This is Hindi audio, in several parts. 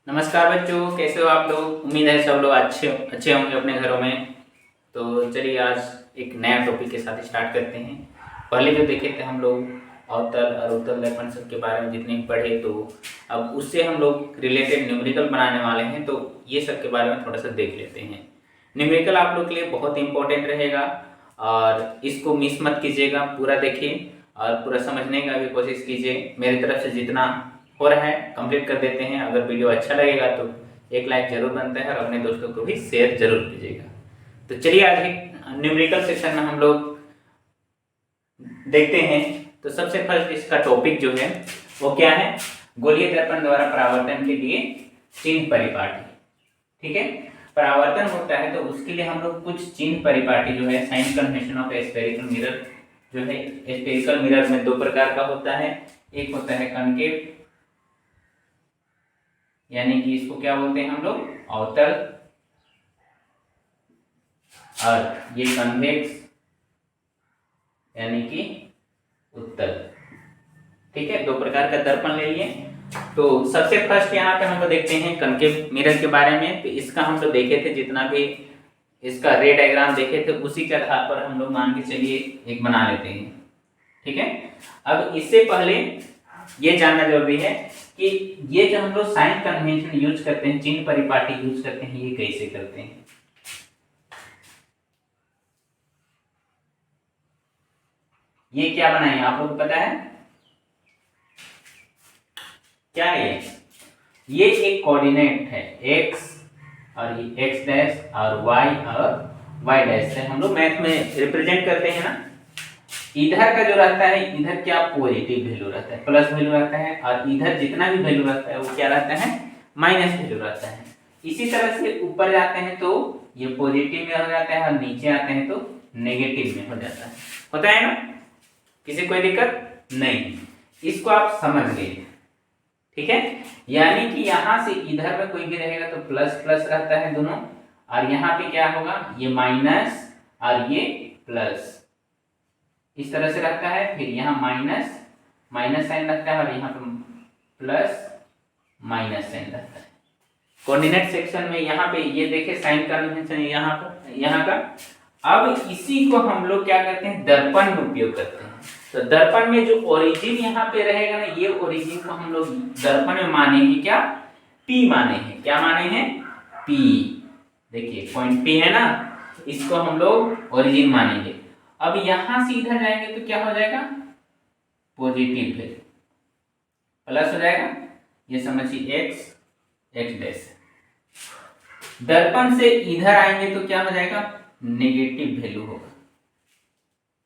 नमस्कार बच्चों, कैसे हो आप लोग। उम्मीद है सब लोग अच्छे अच्छे होंगे अपने घरों में। तो चलिए आज एक नया टॉपिक के साथ स्टार्ट करते हैं। पहले जो देखे थे हम लोग अवतल और उत्तल दर्पण सब के बारे में जितने भी पढ़े, तो अब उससे हम लोग रिलेटेड न्यूमेरिकल बनाने वाले हैं। तो ये सब के बारे में थोड़ा सा देख लेते हैं। न्यूमेरिकल आप लोग के लिए बहुत इंपॉर्टेंट रहेगा और इसको मिस मत कीजिएगा, पूरा देखिए और पूरा समझने का भी कोशिश कीजिए। मेरी तरफ से जितना हो रहा है कंप्लीट कर देते हैं। अगर वीडियो अच्छा लगेगा तो एक लाइक जरूर बनता है और अपने दोस्तों को भी शेयर जरूर कीजिएगा। तो चलिए आज एक न्यूमेरिकल सेक्शन में हम लोग देखते हैं। तो सबसे फर्स्ट इसका टॉपिक जो है वो क्या है, गोलीय दर्पण द्वारा परावर्तन के लिए चिन्ह परिपाटी। ठीक है, परावर्तन होता है तो उसके लिए हम लोग कुछ चिन्ह परिपाटी जो है, sign convention of spherical mirror जो है, स्फेरिकल मिरर में दो प्रकार का होता है। एक होता है कनकेव, यानी कि इसको क्या बोलते हैं हम लोग, अवतल, और ये कन्वेक्स यानी कि उत्तल। ठीक है, दो प्रकार का दर्पण ले लिए। तो सबसे फर्स्ट यहाँ पे हम लोग देखते हैं कनकेव मिरर के बारे में। तो इसका हम लोग देखे थे, जितना भी इसका रे डायग्राम देखे थे उसी के आधार पर हम लोग मान के चलिए एक बना लेते हैं। ठीक है, अब इससे पहले ये जानना जरूरी है कि ये जो हम लोग साइन कन्वेंशन यूज करते हैं, चिन्ह परिपाटी यूज करते हैं, ये कैसे करते हैं। ये क्या बनाए आप लोग को पता है क्या है ये एक कोऑर्डिनेट है, x और ये x डैश और y और y डैश से हम लोग मैथ में रिप्रेजेंट करते हैं ना। इधर का जो रहता है, इधर क्या पॉजिटिव वैल्यू रहता है, प्लस वैल्यू रहता है, और इधर जितना भी वैल्यू रहता है वो क्या रहता है, माइनस वैल्यू रहता है। इसी तरह से ऊपर जाते हैं तो ये पॉजिटिव में हो जाता है और नीचे आते हैं तो नेगेटिव में हो जाता है। होता है ना, किसी कोई दिक्कत नहीं, इसको आप समझ गए। ठीक है, यानी कि यहां से इधर में कोई भी रहेगा तो प्लस प्लस रहता है दोनों, और यहाँ पे क्या होगा, ये माइनस और ये प्लस, इस तरह से रखता है। फिर यहाँ माइनस माइनस साइन रखता है और यहाँ पे प्लस माइनस साइन रखता है। कोऑर्डिनेट सेक्शन में यहाँ पे ये देखे साइन कन्वेंशन यहाँ का। अब इसी को हम लोग क्या करते हैं, दर्पण में उपयोग करते हैं। तो दर्पण में जो ओरिजिन यहाँ पे रहेगा ना, ये ओरिजिन को हम लोग दर्पण में माने हैं क्या, P माने हैं। क्या माने हैं, P। देखिए पॉइंट P है ना, इसको हम लोग ओरिजिन मानेंगे। अब यहां से इधर जाएंगे तो क्या हो जाएगा, पॉजिटिव है, प्लस हो जाएगा, ये समझिए x डैश। दर्पण से इधर आएंगे तो क्या हो जाएगा, नेगेटिव वैल्यू होगा।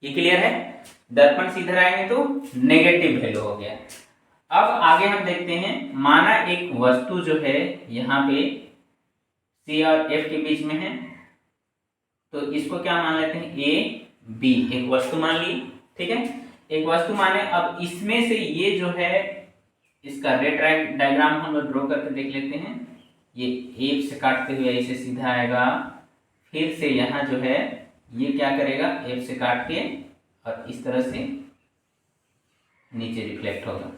ये क्लियर है, दर्पण से इधर आएंगे तो नेगेटिव वैल्यू हो गया। अब आगे हम देखते हैं, माना एक वस्तु जो है यहाँ पे C और F के बीच में है, तो इसको क्या मान लेते हैं, A B, एक वस्तु मान ली। ठीक है, एक वस्तु माने। अब इसमें से ये जो है, इसका रे डायग्राम हम लोग ड्रॉ करके देख लेते हैं। ये A से काटते हुए ऐसे सीधा आएगा, फिर से यहाँ जो है ये क्या करेगा, F से काट के और इस तरह से नीचे रिफ्लेक्ट होगा।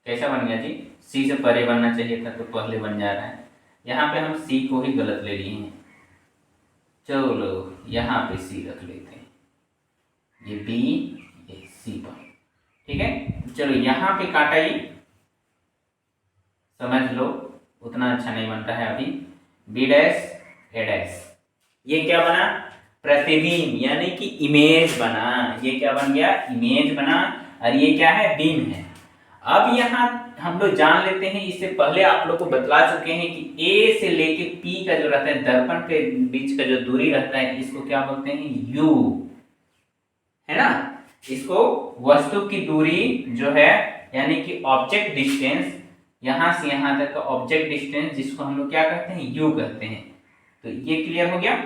कैसा बन गया जी, C से परे बनना चाहिए था तो पहले बन जा रहा है। यहाँ पे हम C को ही गलत ले लिए हैं, चलो यहाँ पे C रख लेते हैं, ये B ये C पर। ठीक है, चलो यहाँ पे काटा, ये समझ लो, उतना अच्छा नहीं बनता है अभी। B डैश A डैश, ये क्या बना, प्रतिबिंब यानी कि इमेज बना। ये क्या बन गया, इमेज बना, और ये क्या है, बीम है। अब यहाँ हम लोग जान लेते हैं, इससे पहले आप लोग को बतला चुके हैं कि A से लेके P का जो रहता है, दर्पण के बीच का जो दूरी रहता है, इसको क्या बोलते हैं, U, है ना। इसको वस्तु की दूरी जो है, यानी कि ऑब्जेक्ट डिस्टेंस, यहां से यहां तक का ऑब्जेक्ट डिस्टेंस, जिसको हम लोग क्या कहते हैं, U कहते हैं। तो ये क्लियर हो गया।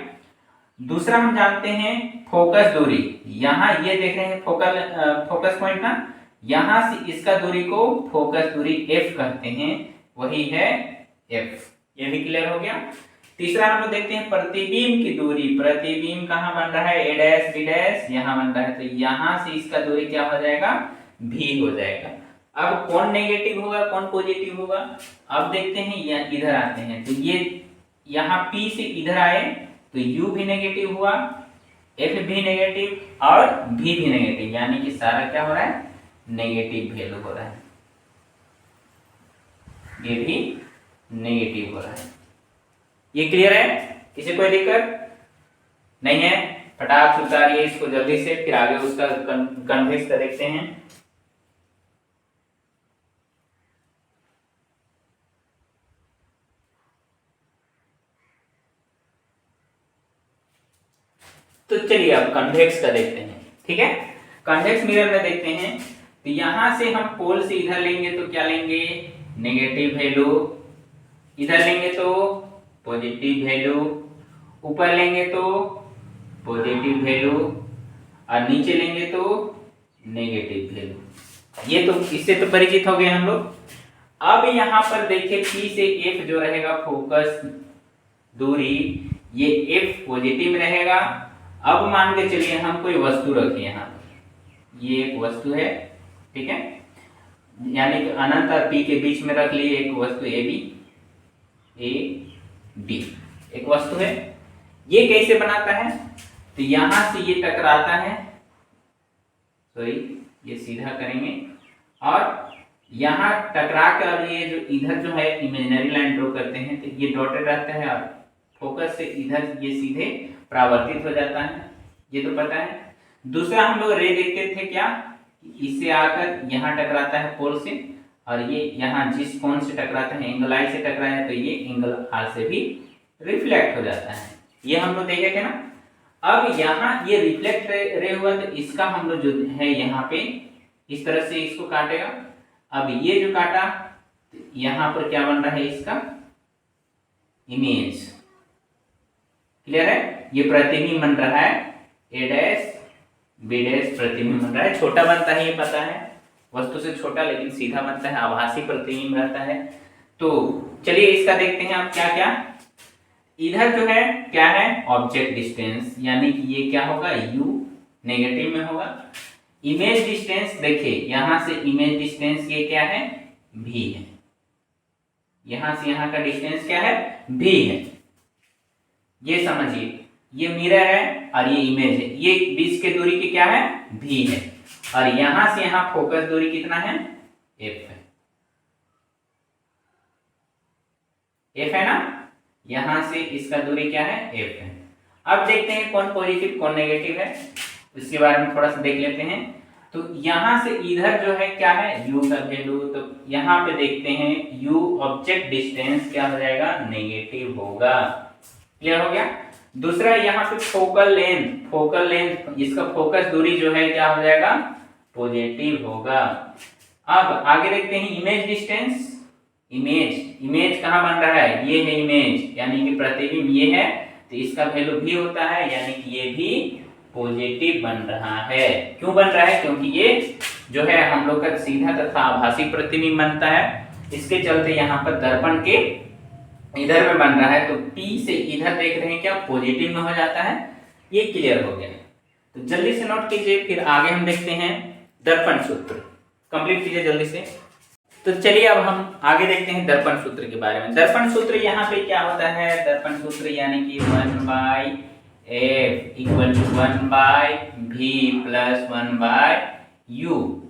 दूसरा हम जानते हैं फोकस दूरी। यहाँ ये देख रहे हैं फोकस पॉइंट ना, यहां से इसका दूरी को फोकस दूरी F कहते हैं, वही है F। ये भी क्लियर हो गया। तीसरा हम लोग देखते हैं प्रतिबिंब की दूरी। प्रतिबिंब कहाँ बन रहा है, A डैश B डैश, यहाँ बन रहा है, तो यहाँ से इसका दूरी क्या हो जाएगा, V हो जाएगा। अब कौन नेगेटिव होगा कौन पॉजिटिव होगा, अब देखते हैं। इधर आते हैं तो ये यहाँ P से इधर आए तो U भी नेगेटिव हुआ, F भी नेगेटिव और V भी नेगेटिव, यानी कि सारा क्या हो रहा है, नेगेटिव वैल्यू हो रहा है। ये भी नेगेटिव हो रहा है। ये क्लियर है? किसी कोई दिक्कत नहीं है? फटाक से उतारिए इसको जल्दी से, फिर आगे उसका कन्वेक्स का देखते हैं। तो चलिए अब कन्वेक्स का देखते हैं। ठीक है, कन्वेक्स मिरर में देखते हैं तो यहां से हम पोल से इधर लेंगे तो क्या लेंगे, नेगेटिव वैल्यू, इधर लेंगे तो पॉजिटिव वैल्यू, ऊपर लेंगे तो पॉजिटिव वैल्यू और नीचे लेंगे तो नेगेटिव वैल्यू। ये तो इससे तो परिचित हो गए हम लोग। अब यहां पर देखिए P से F जो रहेगा फोकस दूरी, ये F पॉजिटिव में रहेगा। अब मान के चलिए हम कोई वस्तु रखें यहाँ पर, ये एक वस्तु है, ठीक है, यानी कि अनंत और P के बीच में रख लिए एक वस्तु ए डी एक वस्तु है। ये कैसे बनाता है, तो यहां से ये टकराता है, सॉरी ये सीधा करेंगे और यहां टकरा कर ये जो इधर जो है इमेजिनरी लाइन ड्रॉ करते हैं तो ये डॉटेड रहता है और फोकस से इधर ये सीधे परावर्तित हो जाता है, ये तो पता है। दूसरा हम लोग रे देखते थे क्या, इससे आकर यहाँ टकराता है पोल से और ये यहाँ जिस कोण से टकराता है, एंगल आई से टकराया तो ये एंगल आर से भी रिफ्लेक्ट हो जाता है, ये हम लोग देखे थे ना। अब यहाँ ये रिफ्लेक्ट रे हुआ तो इसका हम लोग जो है यहाँ पे इस तरह से इसको काटेगा। अब ये जो काटा यहाँ पर क्या बन रहा है, इसका इमेज, क्लियर है, ये प्रतिबिंब बन रहा है, ए डैश बी डैश प्रतिबिंब बन रहा है। छोटा बनता है ये पता है, वस्तु से छोटा लेकिन सीधा बनता है, आभासी प्रतिबिंब रहता है। तो चलिए इसका देखते हैं आप क्या क्या। इधर जो है क्या है, ऑब्जेक्ट डिस्टेंस, यानी कि ये क्या होगा, u नेगेटिव में होगा। इमेज डिस्टेंस देखिए यहां से इमेज डिस्टेंस ये क्या है, v है, यहां से यहां का डिस्टेंस क्या है, v है, ये समझिए। ये मिरर है और ये इमेज है, ये बीच के दूरी की क्या है, v है, और यहां से यहां फोकस दूरी कितना है, f है, f है ना, यहां से इसका दूरी क्या है, f है। अब देखते हैं कौन पॉजिटिव कौन नेगेटिव है, इसके बारे में थोड़ा सा देख लेते हैं। तो यहां से इधर जो है क्या है, u का वैल्यू, तो यहां पे देखते हैं u ऑब्जेक्ट डिस्टेंस क्या हो जाएगा, नेगेटिव होगा, क्लियर हो गया। दूसरा यहाँ पे फोकल लेंथ इसका फोकस दूरी जो है क्या हो जाएगा, पॉजिटिव होगा। अब आगे देखते हैं इमेज डिस्टेंस, इमेज कहाँ बन रहा है, ये है इमेज, यानी कि प्रतिबिंब ये है, तो इसका वैल्यू भी होता है, यानी कि ये भी पॉजिटिव बन रहा है। क्यों बन रहा है, क्योंकि ये जो है हम लोग का सीधा तथा आभासी प्रतिबिंब बनता है, इसके चलते यहाँ पर दर्पण के इधर में बन रहा है, तो P से इधर देख रहे हैं क्या, पॉजिटिव में हो जाता है, ये क्लियर हो गया। तो जल्दी से नोट कीजिए, फिर आगे हम देखते हैं दर्पण सूत्र, कंप्लीट कीजिए जल्दी से। तो चलिए अब हम आगे देखते हैं दर्पण सूत्र के बारे में। दर्पण सूत्र यहाँ पे क्या होता है, दर्पण सूत्र यानी कि 1/f equal to 1/v plus 1/u,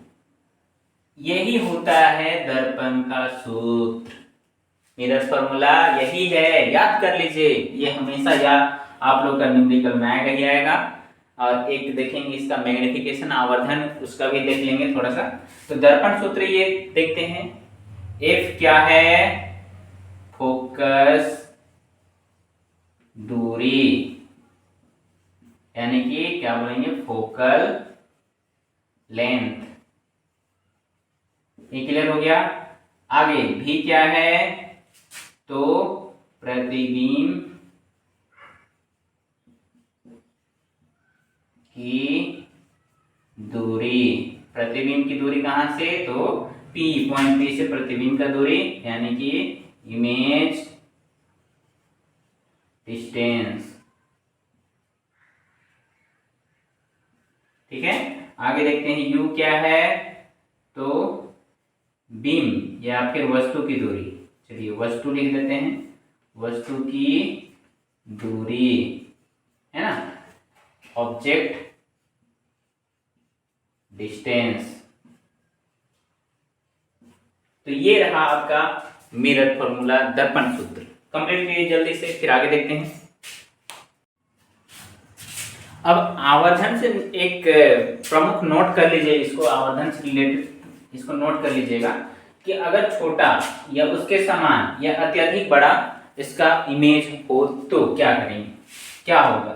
यही होता है दर्पण का सूत्र, मिरर फॉर्मूला यही है, याद कर लीजिए, ये हमेशा याद आप लोग का न्यूमेरिकल में आएगा ही आएगा। और एक देखेंगे इसका मैग्निफिकेशन आवर्धन, उसका भी देख लेंगे थोड़ा सा। तो दर्पण सूत्र ये देखते हैं, F क्या है, फोकस दूरी, यानी कि क्या बोलेंगे, फोकल लेंथ, ये क्लियर हो गया। आगे भी क्या है, तो प्रतिबिंब की दूरी, प्रतिबिंब की दूरी कहां से, तो P, पॉइंट P से प्रतिबिंब का दूरी, यानी कि इमेज डिस्टेंस, ठीक है। आगे देखते हैं U क्या है, तो बीम या फिर वस्तु की दूरी, चलिए वस्तु लिख देते हैं, वस्तु की दूरी है ना, ऑब्जेक्ट डिस्टेंस। तो ये रहा आपका मिरर फॉर्मूला, दर्पण सूत्र। कंप्लीट कीजिए जल्दी से, फिर आगे देखते हैं। अब आवर्धन से एक प्रमुख नोट कर लीजिए, इसको आवर्धन से रिलेटेड इसको नोट कर लीजिएगा कि अगर छोटा या उसके समान या अत्यधिक बड़ा इसका इमेज हो तो क्या करेंगे, क्या होगा।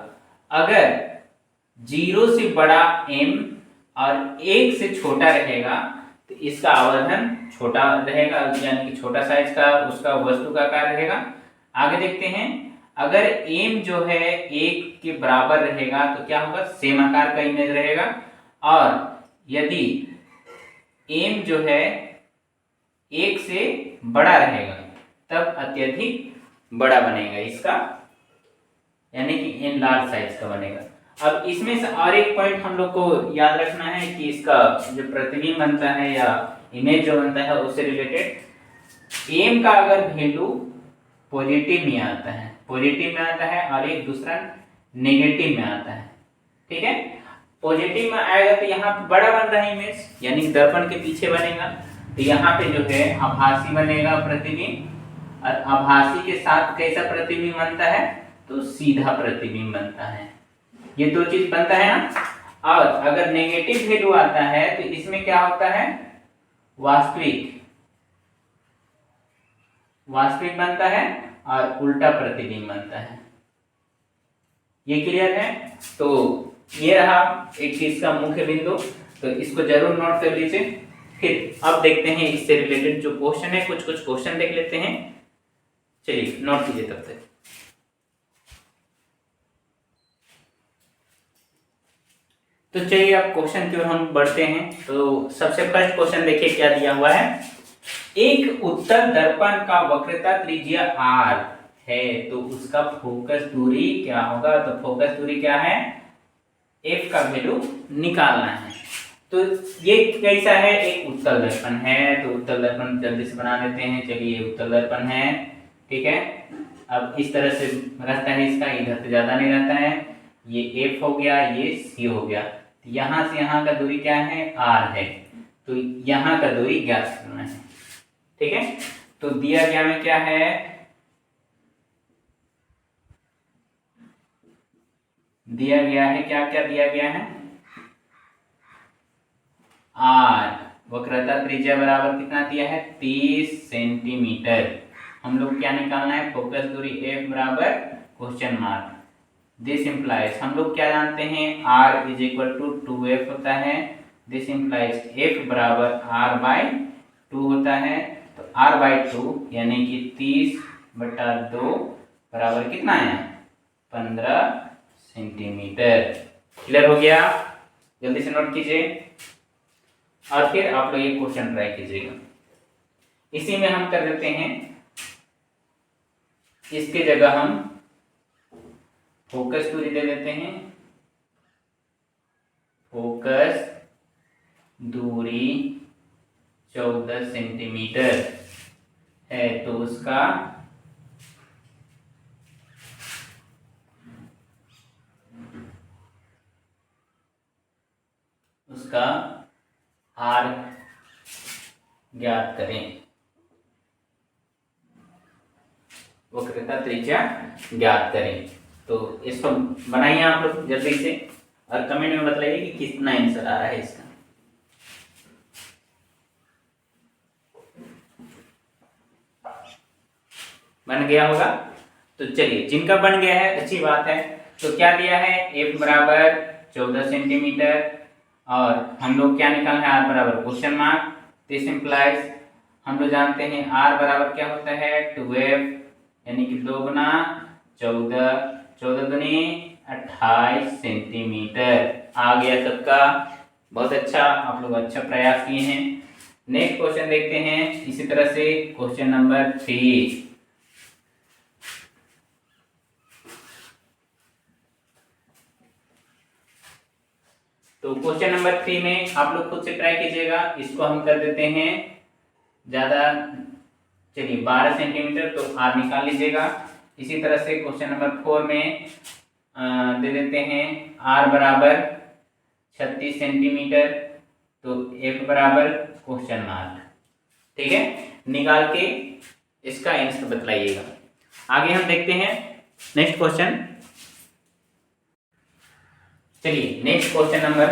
अगर 0 से बड़ा m और 1 से छोटा रहेगा तो इसका आवर्धन छोटा रहेगा, यानी कि छोटा साइज का उसका वस्तु का आकार रहेगा। आगे देखते हैं, अगर m जो है 1 के बराबर रहेगा तो क्या होगा, सेम आकार का इमेज रहेगा। और यदि m जो है 1 से बड़ा रहेगा तब अत्यधिक बड़ा बनेगा इसका, यानी कि n लार्ज साइज का बनेगा। अब इसमें से और एक पॉइंट हम लोग को याद रखना है कि इसका जो प्रतिबिंब बनता है या इमेज जो बनता है उससे रिलेटेड m का अगर वैल्यू पॉजिटिव में आता है, पॉजिटिव में आता है और एक दूसरा नेगेटिव में आता है, ठीक है। पॉजिटिव में आएगा तो यहाँ पे बड़ा बन रहा है इमेज, यानी दर्पण के पीछे बनेगा, तो यहाँ पे जो है आभासी बनेगा प्रतिबिंब, और आभासी के साथ कैसा प्रतिबिंब बनता है, तो सीधा प्रतिबिंब बनता है। ये दो चीज बनता है ना। और अगर नेगेटिव वैल्यू आता है तो इसमें क्या होता है, वास्तविक बनता है और उल्टा प्रतिबिंब बनता है। ये क्लियर है। तो ये रहा एक चीज का मुख्य बिंदु, तो इसको जरूर नोट कर लीजिए। फिर अब देखते हैं इससे रिलेटेड जो क्वेश्चन है, कुछ क्वेश्चन देख लेते हैं। चलिए नोट कीजिए तब तक। तो चलिए अब क्वेश्चन की ओर हम बढ़ते हैं। तो सबसे फर्स्ट क्वेश्चन देखिए क्या दिया हुआ है, एक उत्तल दर्पण का वक्रता त्रिज्या r है तो उसका फोकस दूरी क्या होगा। तो फोकस दूरी क्या है, f का वैल्यू निकालना है। तो ये कैसा है, एक उत्तल दर्पण है, तो उत्तल दर्पण जल्दी से बना देते हैं। चलिए उत्तल दर्पण है, ठीक है। अब इस तरह से रहता है इसका, इधर से ज्यादा नहीं रहता है, ये f हो गया, ये c हो गया। यहाँ से यहाँ का दूरी क्या है, r है, तो यहाँ का दूरी ज्ञात करना है, ठीक है। तो दिया गया में क्या है, दिया गया है क्या क्या दिया गया है, r वक्रता त्रिज्या बराबर कितना दिया है, 30 सेंटीमीटर। हम लोग क्या निकालना है, फोकस दूरी f बराबर क्वेश्चन मार्क। दिस इंप्लाइज, हम लोग क्या जानते हैं, r is equal to 2f होता है। दिस इंप्लाइज f बराबर r बाई 2 होता है। तो r बाई 2 यानी कि 30/2 बराबर कितना है, 15 सेंटीमीटर। क्लियर हो गया, जल्दी से नोट कीजिए और फिर आप लोग ये क्वेश्चन ट्राई कीजिएगा। इसी में हम कर देते हैं, इसके जगह हम फोकस दूरी दे देते हैं, फोकस दूरी 14 सेंटीमीटर है, तो उसका r ज्ञात करें, वक्रता त्रिज्या ज्ञात करें। तो इसको बनाइए आप लोग जल्दी से और कमेंट में बताइए कि कितना आंसर आ रहा है इसका। बन गया होगा। तो चलिए जिनका बन गया है अच्छी बात है। तो क्या दिया है, f बराबर 14 सेंटीमीटर और हम लोग क्या निकालना है, r बराबर क्वेश्चन मार्क। दिस इंप्लाइज, हम लोग जानते हैं r बराबर क्या होता है, 2f यानी कि 2 गुना 14, 14 दूनी 28 सेंटीमीटर। आ गया सबका, बहुत अच्छा, आप लोग अच्छा प्रयास किए हैं। नेक्स्ट क्वेश्चन देखते हैं इसी तरह से, क्वेश्चन नंबर 3। तो क्वेश्चन नंबर 3 में आप लोग खुद से ट्राई कीजिएगा। इसको हम कर देते हैं ज़्यादा, चलिए 12 सेंटीमीटर, तो आर निकाल लीजिएगा। इसी तरह से क्वेश्चन नंबर 4 में दे देते हैं आर बराबर 36 सेंटीमीटर, तो एफ बराबर क्वेश्चन मार्क। ठीक है, निकाल के इसका आंसर बतलाइएगा। आगे हम देखते हैं नेक्स्ट क्वेश्चन। चलिए नेक्स्ट क्वेश्चन नंबर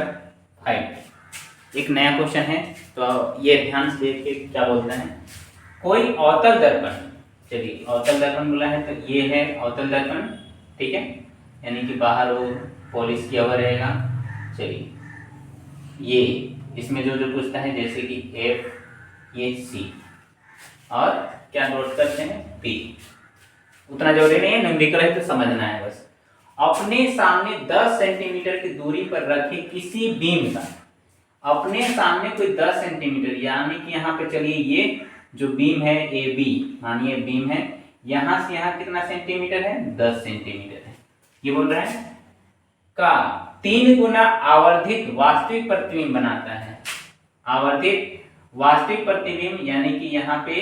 5 एक नया क्वेश्चन है, तो ये ध्यान से देखिए क्या बोलता है। कोई अवतल दर्पण, चलिए अवतल दर्पण बोला है तो ये है अवतल दर्पण, ठीक है, यानी कि बाहर वो पॉलिश किया हुआ रहेगा। चलिए ये इसमें जो जो पूछता है, जैसे कि एफ, ये सी, और क्या नोट करते हैं पी, उतना जरूरी नहीं है, न्यूमेरिकल है तो समझना है बस। अपने सामने 10 सेंटीमीटर की दूरी पर रखे किसी बीम का, अपने सामने कोई 10 सेंटीमीटर, यानी कि यहाँ पे चलिए ये जो बीम है ए बी, मानिए बीम है, यहाँ से यहाँ कितना सेंटीमीटर है, 10 सेंटीमीटर है। ये बोल रहा है का 3 गुना आवर्धित वास्तविक प्रतिबिंब बनाता है। आवर्धित वास्तविक प्रतिबिंब यानी कि यहाँ पे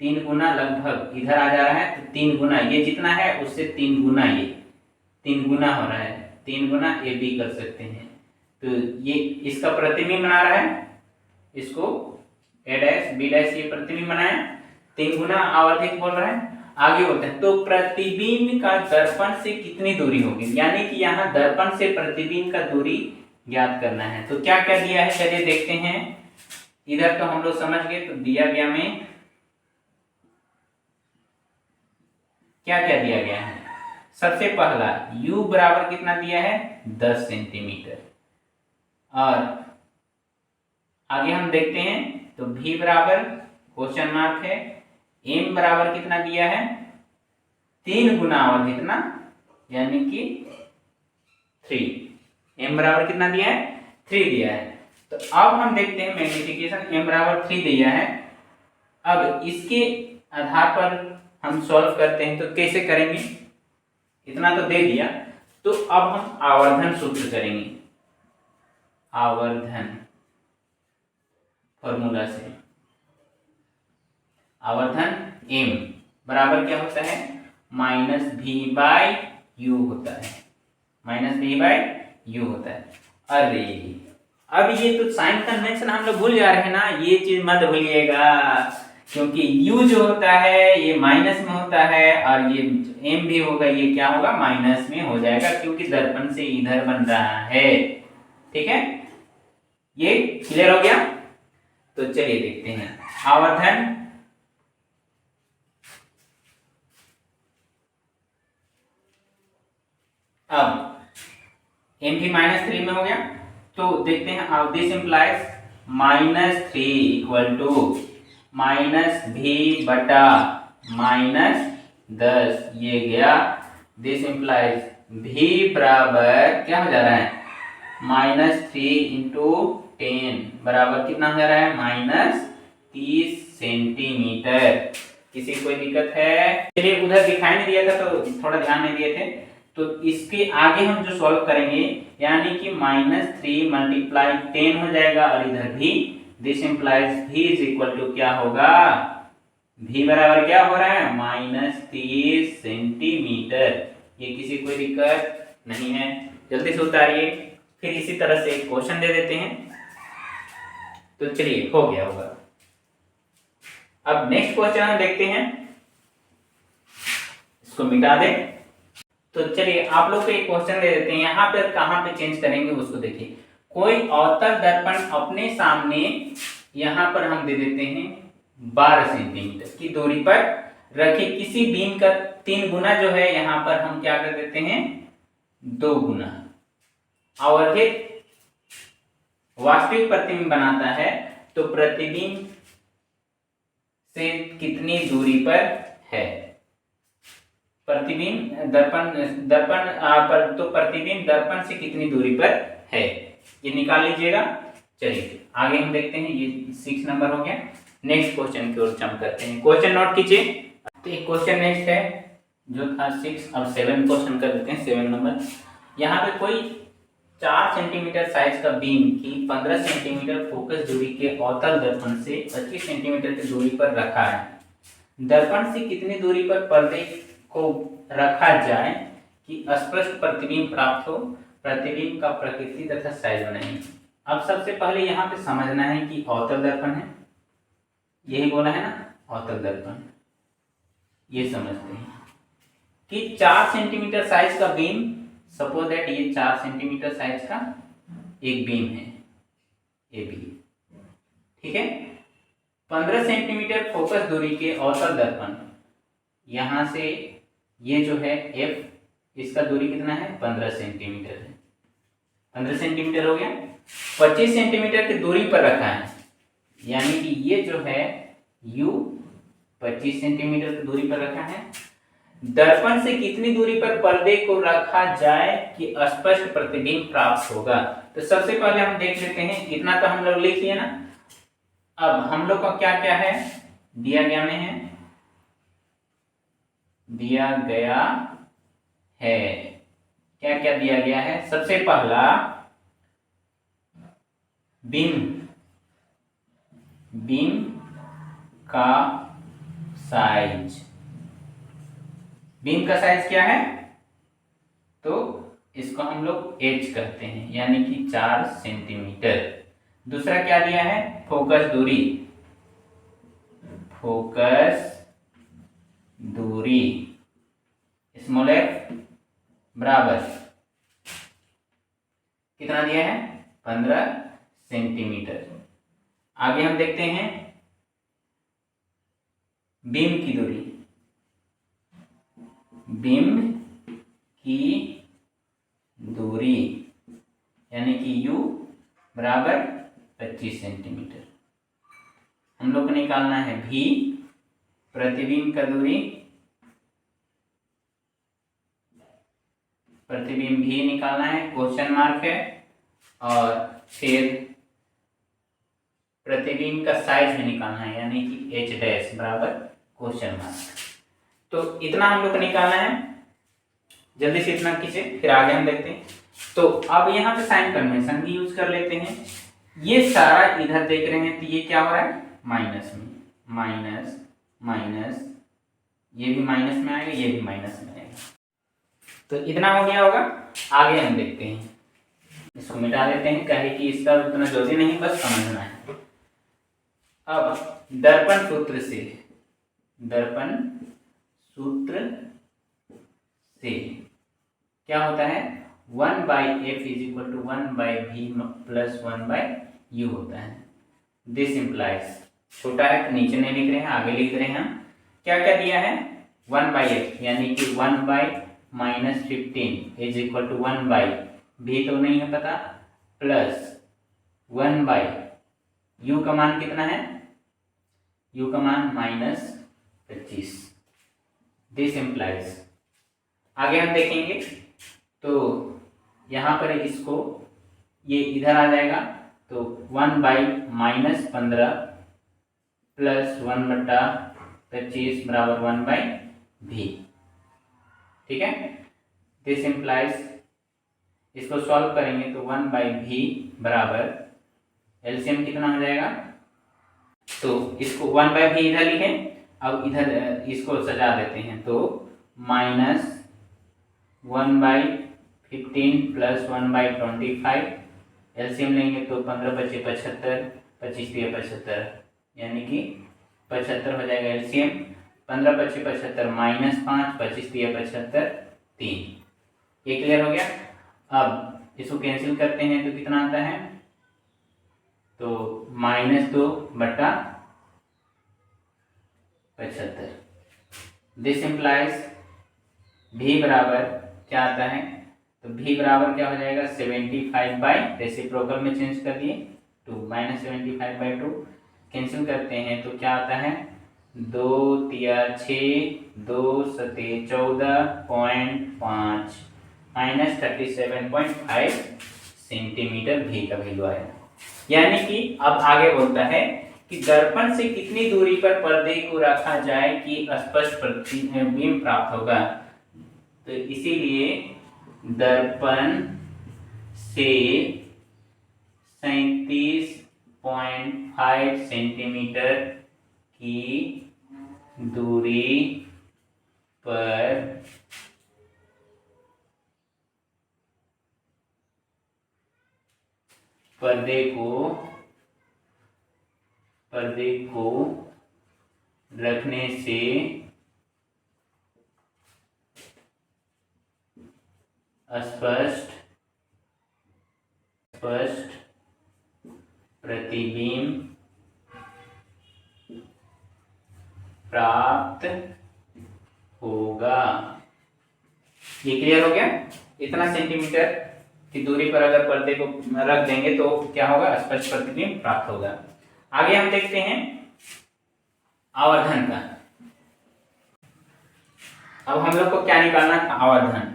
3 गुना, लगभग इधर आ जा रहा है तो 3 गुना, ये जितना है उससे 3 गुना, ये 3 गुना हो रहा है, 3 गुना ए बी कर सकते हैं। तो ये इसका प्रतिबिंब बना रहा है, इसको ए डैश बी डैश, ये प्रतिबिंब बनाया, 3 गुना आवर्धित बोल रहा है। आगे बोलते हैं तो प्रतिबिंब का दर्पण से कितनी दूरी होगी, यानी कि यहाँ दर्पण से प्रतिबिंब का दूरी ज्ञात करना है। तो क्या क्या दिया है चलिए देखते हैं। इधर तो हम लोग समझ गए, तो दिया गया में क्या क्या दिया गया है। सबसे पहला u बराबर कितना दिया है, 10 सेंटीमीटर, और आगे हम देखते हैं तो v बराबर क्वेश्चन मार्क है, m बराबर कितना दिया है, 3 गुना आवर्धित ना, यानी कि 3, m बराबर कितना दिया है, 3 दिया है। तो अब हम देखते हैं मैग्निफिकेशन, m बराबर 3 दिया है। अब इसके आधार पर हम सॉल्व करते हैं, तो कैसे करेंगे, इतना तो दे दिया, तो अब हम आवर्धन सूत्र करेंगे, आवर्धन फॉर्मूला से। आवर्धन m बराबर क्या होता है, माइनस v बाई यू होता है, माइनस v बाई यू होता है। अरे अब ये तो साइन कन्वेंशन हम लोग भूल जा रहे हैं ना, ये चीज मत भूलिएगा, क्योंकि u जो होता है ये माइनस में होता है, और ये m भी होगा, ये क्या होगा, माइनस में हो जाएगा, क्योंकि दर्पण से इधर बन रहा है। ठीक है, ये क्लियर हो गया। तो चलिए देखते हैं आवर्धन अब m भी -3 में हो गया, तो देखते हैं अब this implies -3 equal to -v बटा -10, ये गया। दिस इंप्लाइज v बराबर क्या हो जा रहा है, -3 इंटू 10 बराबर कितना हो जा रहा है, -30 सेंटीमीटर। किसी कोई दिक्कत है, चलिए उधर दिखाई नहीं दिया था तो थोड़ा ध्यान नहीं दिए थे, तो इसके आगे हम जो सॉल्व करेंगे, यानी कि -3 मल्टीप्लाई 10 हो जाएगा, और इधर भी this implies v is equal to क्या होगा, v बराबर क्या हो रहा है, -30 सेंटीमीटर। ये किसी कोई दिक्कत नहीं है, जल्दी से उतारिए। फिर इसी तरह से एक क्वेश्चन दे देते हैं, तो चलिए हो गया होगा। अब नेक्स्ट क्वेश्चन हम देखते हैं, इसको मिटा दें। तो चलिए आप लोग को एक क्वेश्चन दे देते हैं, यहाँ पर कहाँ पे चेंज करेंगे उसको देखिए। कोई अवतल दर्पण अपने सामने, यहाँ पर हम दे देते हैं 12 सेंटीमीटर की दूरी पर रखे किसी बीम का 3 गुना जो है, यहाँ पर हम क्या कर देते हैं, 2 गुना आवर्धित वास्तविक प्रतिबिंब बनाता है, तो प्रतिबिंब से कितनी दूरी पर है, प्रतिबिंब दर्पण पर, तो प्रतिबिंब दर्पण से कितनी दूरी पर है, ये निकाल लीजिएगा। चलिए आगे हम देखते हैं, ये 6 नंबर हो गया। नेक्स्ट क्वेश्चन की ओर जंप करते हैं, क्वेश्चन नोट कीजिए। तो एक क्वेश्चन नेक्स्ट है जो था 6, अब 7 क्वेश्चन कर देते हैं, 7 नंबर। यहाँ पे कोई 4 सेंटीमीटर साइज का बीम की 15 सेंटीमीटर फोकस दूरी के अवतल दर्पण से 25 सेंटीमीटर की दूरी पर रखा है। दर्पण से कितनी दूरी पर पर्दे को रखा जाए कि स्पष्ट प्रतिबिंब प्राप्त हो, प्रतिबिंब का प्रकृति तथा साइज नहीं। अब सबसे पहले यहाँ पे समझना है कि अवतल दर्पण है, यही बोला है ना, अवतल दर्पण। ये समझते हैं कि 4 सेंटीमीटर साइज का बीम, सपोज दैट ये 4 सेंटीमीटर साइज का एक बीम है, ए बी, ठीक है। 15 सेंटीमीटर फोकस दूरी के अवतल दर्पण, यहां से ये जो है एफ, इसका दूरी कितना है, 15 सेंटीमीटर है। 15 सेंटीमीटर हो गया। 25 सेंटीमीटर की दूरी पर रखा है, यानी कि ये जो है यू 25 सेंटीमीटर की दूरी पर रखा है। दर्पण से कितनी दूरी पर पर्दे को रखा जाए कि स्पष्ट प्रतिबिंब प्राप्त होगा। तो सबसे पहले हम देख लेते हैं, इतना तो हम लोग लिख लिए ना। अब हम लोग का क्या क्या है, दिया गया में है, दिया गया है, क्या क्या दिया गया है। सबसे पहला बीम, बीम का साइज, बीम का साइज क्या है, तो इसको हम लोग एच कहते हैं, यानी कि 4 सेंटीमीटर। दूसरा क्या दिया है, फोकस दूरी, फोकस दूरी स्मॉल एफ बराबर कितना दिया है, 15 सेंटीमीटर। आगे हम देखते हैं बीम की दूरी, बीम की दूरी यानी कि u बराबर 25 सेंटीमीटर। हम लोग को निकालना है v, प्रतिबिंब का दूरी, प्रतिबिंब भी निकालना है, क्वेश्चन मार्क है, और फिर प्रतिबिंब का साइज भी निकालना है, यानी कि एच डैश बराबर क्वेश्चन मार्क। तो इतना हम लोग को निकालना है, जल्दी से इतना कीजिए, फिर आगे हम देखते हैं। तो अब यहाँ पे साइन कन्वेंशन भी यूज कर लेते हैं। ये सारा इधर देख रहे हैं तो ये क्या हो रहा है, माइनस में, माइनस माइनस, ये भी माइनस में आएगा, ये भी माइनस में आएगा। तो इतना हो गया होगा। आगे हम देखते हैं, इसको मिटा देते हैं, कहे कि इसका उतना जल्दी नहीं, बस समझना है। अब दर्पण सूत्र से, दर्पण सूत्र से क्या होता है, 1/f is equal to 1/v plus 1/u होता है। दिस इम्प्लाइज, छोटा है तो नीचे नहीं लिख रहे हैं, आगे लिख रहे हैं हम। क्या क्या दिया है, 1/f यानी कि 1/-15 इज इक्वल टू 1/v तो नहीं है पता, प्लस 1/u का मान कितना है, u का मान -25। दिस इम्प्लाइज, आगे हम देखेंगे तो यहाँ पर इसको, ये इधर आ जाएगा, तो 1/-15 प्लस 1/25 बराबर 1/v, ठीक है। दिस इम्प्लाइज, इसको सॉल्व करेंगे तो 1/v बराबर एलसीएम कितना हो जाएगा, तो इसको 1/v इधर लिखें, अब इधर इसको सजा देते हैं, तो -1/15 प्लस 1/25, एलसीएम लेंगे तो 15 बचे 75, 25 दिए 75, यानी कि 75 हो जाएगा एलसीएम। 15 बचे 75 -5, 25 दिए 75, 3। ये क्लियर हो गया। अब इसको कैंसिल करते हैं तो कितना आता है, तो -2/75। दिस इम्प्लाइज v बराबर क्या आता है, तो v बराबर क्या हो जाएगा, 75 रेसिप्रोकल में चेंज कर दिए 2, -75/2 कैंसिल करते हैं तो क्या आता है, 2 तिया 6, 2 सते 14.5 -37.5 सेंटीमीटर v का वैल्यू आया। यानी कि अब आगे बोलता है कि दर्पण से कितनी दूरी पर पर्दे को रखा जाए कि स्पष्ट प्रतिबिंब प्राप्त होगा। तो इसीलिए दर्पण से 37.5 सेंटीमीटर की दूरी पर पर्दे को रखने से स्पष्ट प्रतिबिंब प्राप्त होगा। ये क्लियर हो गया? इतना सेंटीमीटर की दूरी पर अगर पर्दे को रख देंगे तो क्या होगा? स्पष्ट प्रतिबिंब प्राप्त होगा। आगे हम देखते हैं आवर्धन का। अब हम लोग को क्या निकालना था? आवर्धन।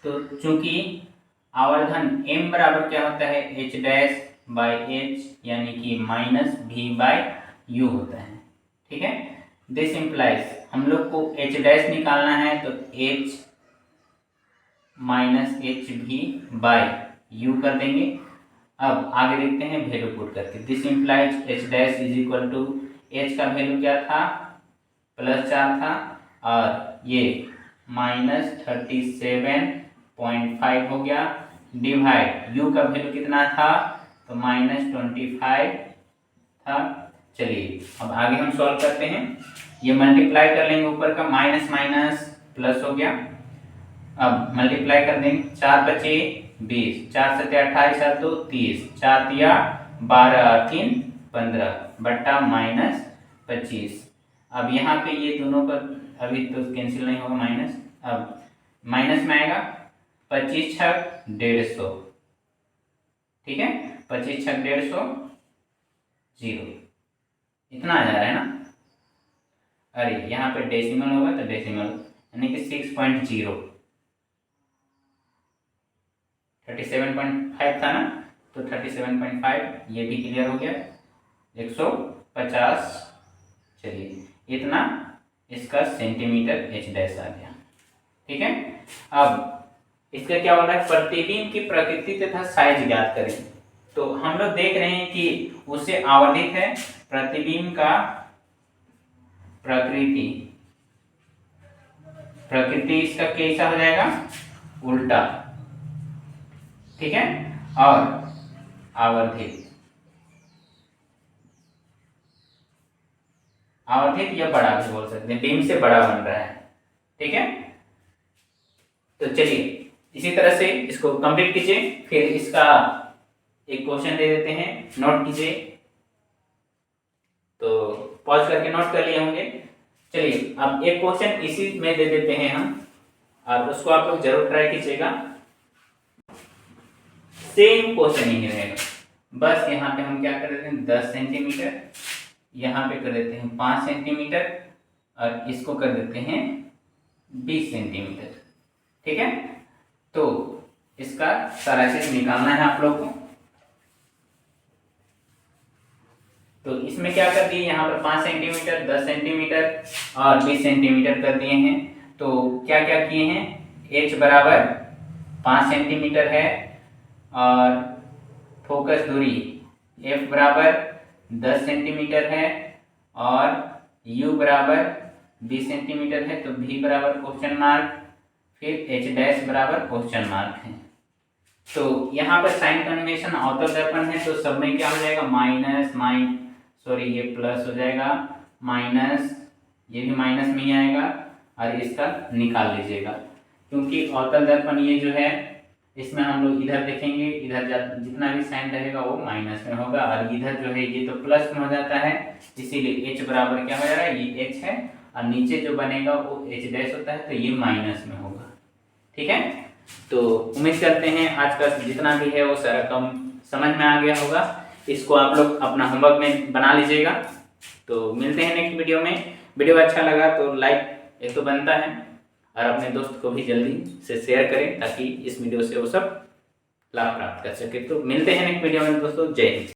तो चूंकि आवर्धन m बराबर क्या होता है? h डैश बाई h यानी कि माइनस v बाई u होता है। ठीक है, दिस इंप्लाइज हम लोग को h डैश निकालना है तो h माइनस एच भी बाई यू कर देंगे। अब आगे देखते हैं वैल्यू पुट करके। This implies h dash is equal to, h का वैल्यू क्या था? +4 था और ये -37.5 हो गया, डिवाइड यू का वैल्यू कितना था? तो -25 था। चलिए अब आगे हम सॉल्व करते हैं। ये मल्टीप्लाई कर लेंगे, ऊपर का माइनस माइनस प्लस हो गया। अब मल्टीप्लाई कर देंगे, 4 × 5 = 20, 4 × 7 = 28 और 2 = 30, 4 × 3 = 12 और 3 = 15 बट्टा -25। अब यहाँ पे ये दोनों पर अभी तो कैंसिल नहीं होगा माइनस, अब माइनस में आएगा 25 × 6 = 150। ठीक है, 25 × 6 = 150, 0 इतना आ जा रहा है ना। अरे यहाँ पे डेसिमल होगा तो डेसिमल यानी कि 6.0, 37.5 था ना, तो 37.5 ये भी क्लियर हो गया, 150। चलिए इतना इसका सेंटीमीटर एच डैश आ गया। ठीक है, अब इसका क्या हो रहा है? प्रतिबिंब की प्रकृति तथा साइज ज्ञात करें। तो हम लोग देख रहे हैं कि उससे आवर्धित है, प्रतिबिंब का प्रकृति इसका कैसा हो जाएगा? उल्टा। ठीक है, और आवर्धित या बड़ा भी बोल सकते हैं, बीम से बड़ा बन रहा है। ठीक है, तो चलिए इसी तरह से इसको कंप्लीट कीजिए, फिर इसका एक क्वेश्चन दे देते हैं, नोट कीजिए। तो पॉज करके नोट कर लिए होंगे। चलिए अब एक क्वेश्चन इसी में दे देते हैं हम, और उसको आप लोग जरूर ट्राई कीजिएगा। सेम क्वेश्चन ही रहेगा, बस यहाँ पे हम क्या कर देते हैं 10 सेंटीमीटर, यहाँ पे कर देते हैं 5 सेंटीमीटर और इसको कर देते हैं 20 सेंटीमीटर। ठीक है, तो इसका सारा चीज निकालना है आप लोग को। तो इसमें क्या कर दिए, यहाँ पर 5 सेंटीमीटर, 10 सेंटीमीटर और 20 सेंटीमीटर कर दिए हैं। तो क्या क्या किए हैं? h बराबर 5 सेंटीमीटर है और फोकस दूरी f बराबर 10 सेंटीमीटर है और u बराबर 20 सेंटीमीटर है, तो v बराबर क्वेश्चन मार्क, फिर h डैश बराबर क्वेश्चन मार्क है। तो यहाँ पर साइन कन्वेंशन अवतल दर्पण है, तो सब में क्या हो जाएगा? ये प्लस हो जाएगा, माइनस ये भी माइनस में ही आएगा और इसका निकाल लीजिएगा, क्योंकि अवतल दर्पण ये जो है इसमें हम लोग इधर देखेंगे, इधर जितना भी साइन रहेगा वो माइनस में होगा और इधर जो है ये तो प्लस में हो जाता है, इसीलिए h बराबर क्या हो जा रहा है? ये h है और नीचे जो बनेगा वो h डैश होता है, तो ये माइनस में होगा। ठीक है, तो उम्मीद करते हैं आज का जितना भी है वो सारा कम समझ में आ गया होगा। इसको आप लोग अपना होमवर्क में बना लीजिएगा। तो मिलते हैं नेक्स्ट वीडियो में। वीडियो अच्छा लगा तो लाइक एक तो बनता है, और अपने दोस्त को भी जल्दी से शेयर करें ताकि इस वीडियो से वो सब लाभ प्राप्त कर सके। तो मिलते हैं नेक्स्ट वीडियो में दोस्तों, जय हिंद।